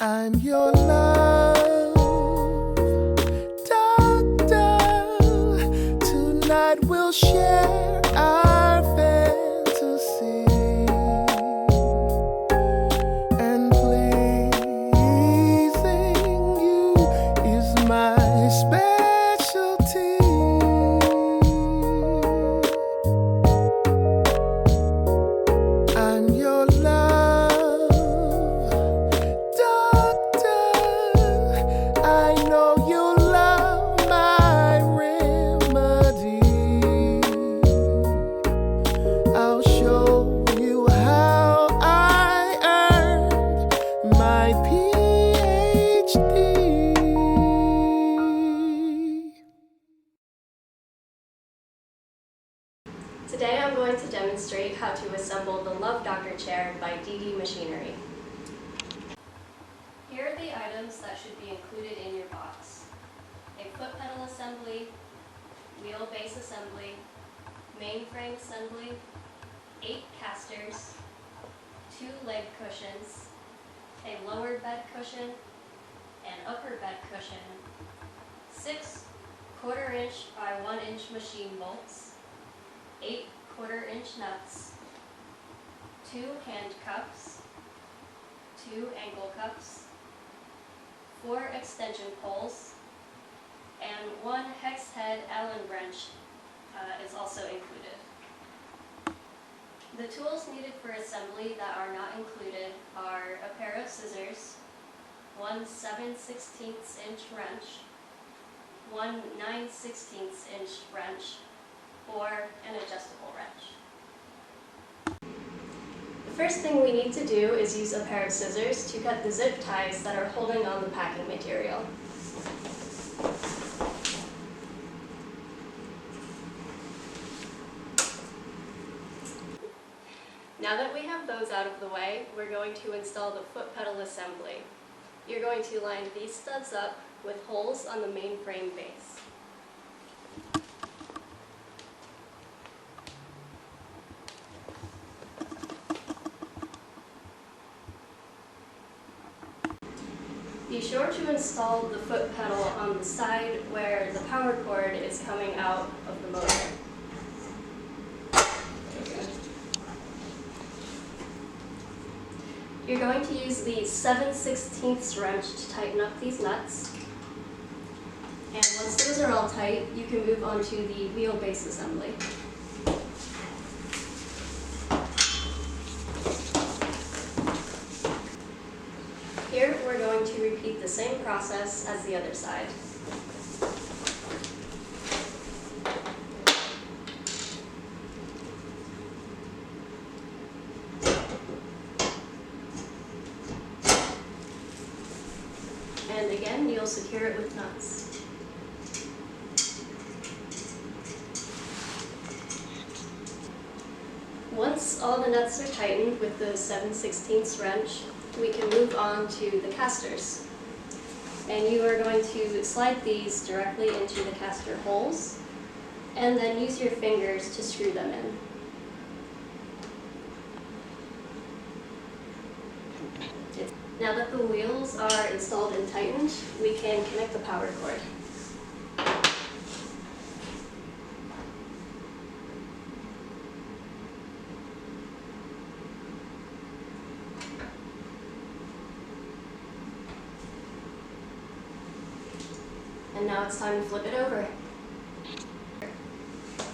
I'm your love doctor. Tonight we'll share our fantasy, and pleasing you is my specialty. I'm your love doctor. I know you love my remedy. I'll show you how I earned my PhD. Today I'm going to demonstrate how to assemble the Love Doctor chair by DD Machinery. Here are the items that should be included in your box: a foot pedal assembly, wheel base assembly, mainframe assembly, 8 casters, 2 leg cushions, a lower bed cushion, an upper bed cushion, 6 1/4" by 1" machine bolts, 8 1/4" nuts, 2 hand cuffs, 2 angle cuffs, 4 extension poles, and 1 hex head Allen wrench is also included. The tools needed for assembly that are not included are a pair of scissors, 1 7/16" wrench, 1 9/16" wrench, or an adjustable wrench. The first thing we need to do is use a pair of scissors to cut the zip ties that are holding on the packing material. Now that we have those out of the way, we're going to install the foot pedal assembly. You're going to line these studs up with holes on the mainframe base. Be sure to install the foot pedal on the side where the power cord is coming out of the motor. You're going to use the 7/16 wrench to tighten up these nuts. And once those are all tight, you can move on to the wheel base assembly. Here, we're going to repeat the same process as the other side. And again, you'll secure it with nuts. Once all the nuts are tightened with the 7/16 wrench, we can move on to the casters. And you are going to slide these directly into the caster holes, and then use your fingers to screw them in. Now that the wheels are installed and tightened, we can connect the power cord. And now it's time to flip it over.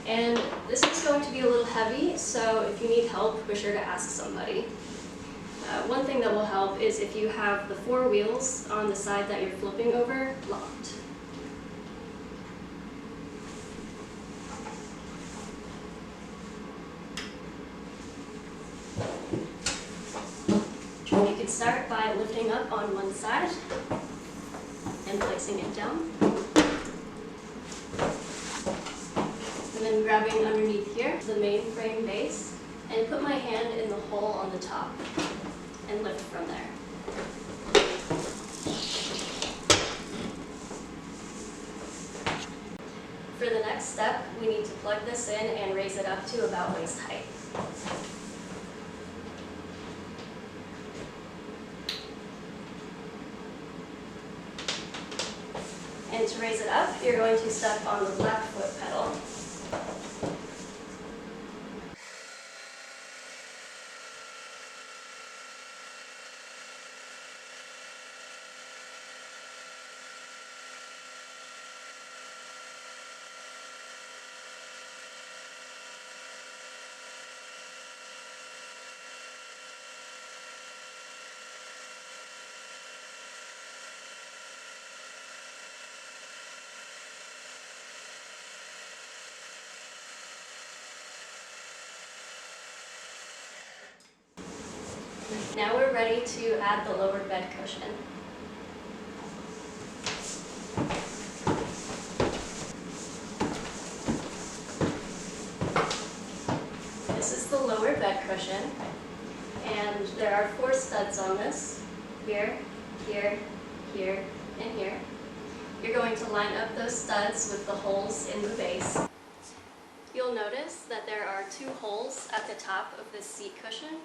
And this is going to be a little heavy, so if you need help, be sure to ask somebody. One thing that will help is if you have the 4 wheels on the side that you're flipping over locked. You can start by lifting up on one side and placing it down. And then grabbing underneath here, the mainframe base, and put my hand in the hole on the top and lift from there. For the next step, we need to plug this in and raise it up to about waist height. And to raise it up, you're going to step on the left foot pedal. Now we're ready to add the lower bed cushion. This is the lower bed cushion, and there are 4 studs on this, here, here, here, and here. You're going to line up those studs with the holes in the base. You'll notice that there are 2 holes at the top of this seat cushion.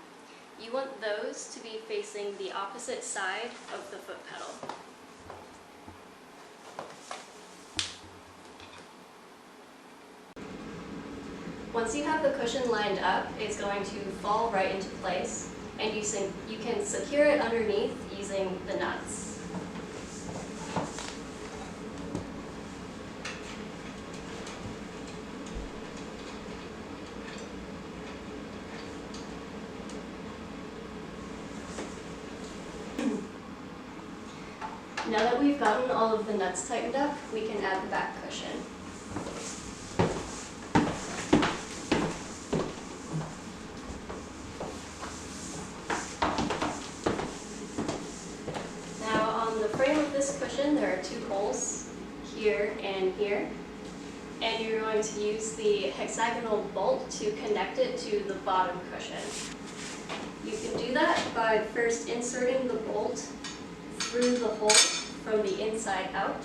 You want those to be facing the opposite side of the foot pedal. Once you have the cushion lined up, it's going to fall right into place, and you can secure it underneath using the nuts. Now that we've gotten all of the nuts tightened up, we can add the back cushion. Now on the frame of this cushion, there are 2 holes, here and here. And you're going to use the hexagonal bolt to connect it to the bottom cushion. You can do that by first inserting the bolt through the hole from the inside out.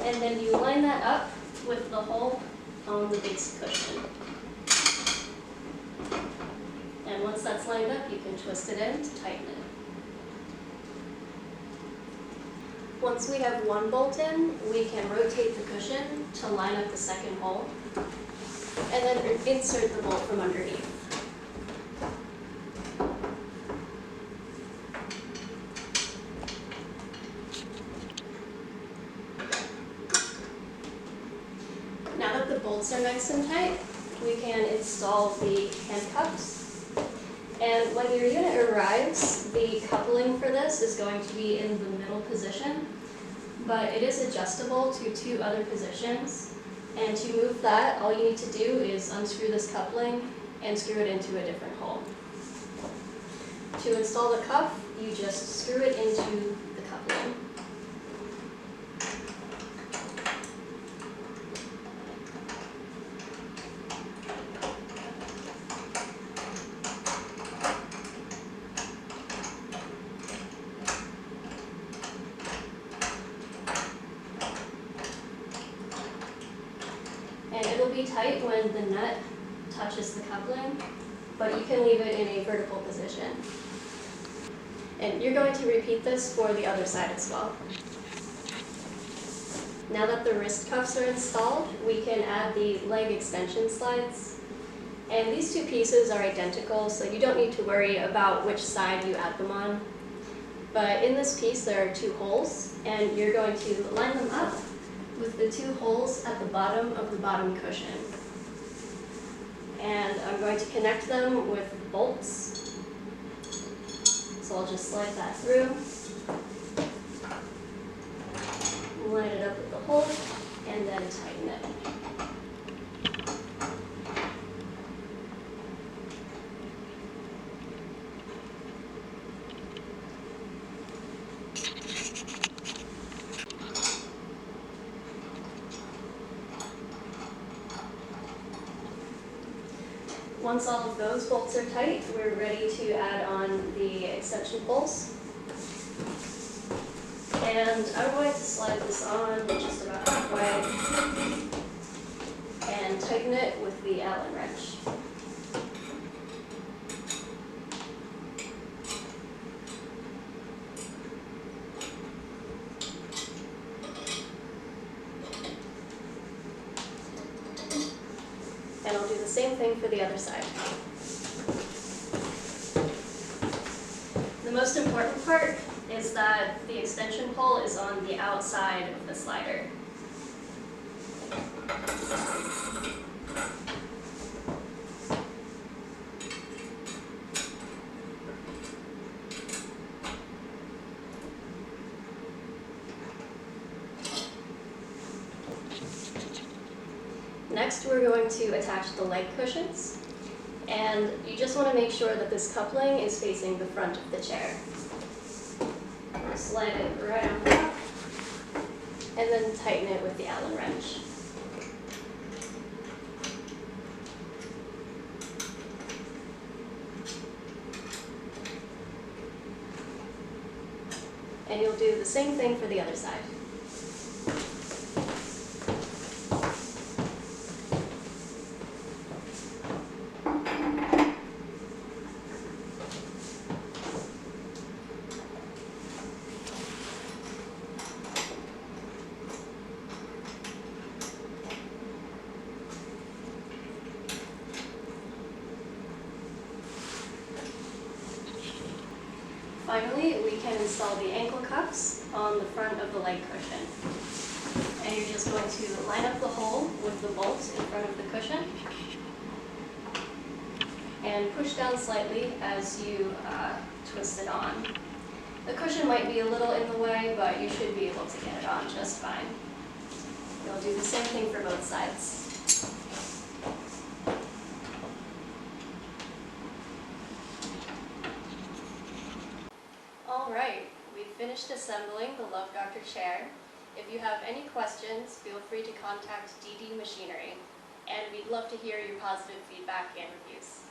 And then you line that up with the hole on the base cushion. And once that's lined up, you can twist it in to tighten it. Once we have 1 bolt in, we can rotate the cushion to line up the second hole, and then insert the bolt from underneath. Now that the bolts are nice and tight, we can install the handcuffs. And when your unit arrives, the coupling for this is going to be in the middle position, but it is adjustable to 2 other positions. And to move that, all you need to do is unscrew this coupling and screw it into a different hole. To install the cuff, you just screw it into the coupling. And it'll be tight when the nut touches the coupling, but you can leave it in a vertical position. And you're going to repeat this for the other side as well. Now that the wrist cuffs are installed, we can add the leg extension slides. And these 2 pieces are identical, so you don't need to worry about which side you add them on. But in this piece, there are 2 holes, and you're going to line them up with the 2 holes at the bottom of the bottom cushion. And I'm going to connect them with bolts. So I'll just slide that through, line it up with the hole, and then tighten it. Once all of those bolts are tight, we're ready to add on the extension bolts. And I'm going to slide this on just about halfway and tighten it with the Allen wrench. same thing for the other side. The most important part is that the extension pole is on the outside of the slider. Next, we're going to attach the leg cushions, and you just want to make sure that this coupling is facing the front of the chair. Slide it right on top, and then tighten it with the Allen wrench. And you'll do the same thing for the other side. Finally, we can install the ankle cuffs on the front of the leg cushion. And you're just going to line up the hole with the bolt in front of the cushion and push down slightly as you twist it on. The cushion might be a little in the way, but you should be able to get it on just fine. You'll do the same thing for both sides. Alright, we've finished assembling the Love Doctor chair. If you have any questions, feel free to contact DD Machinery, and we'd love to hear your positive feedback and reviews.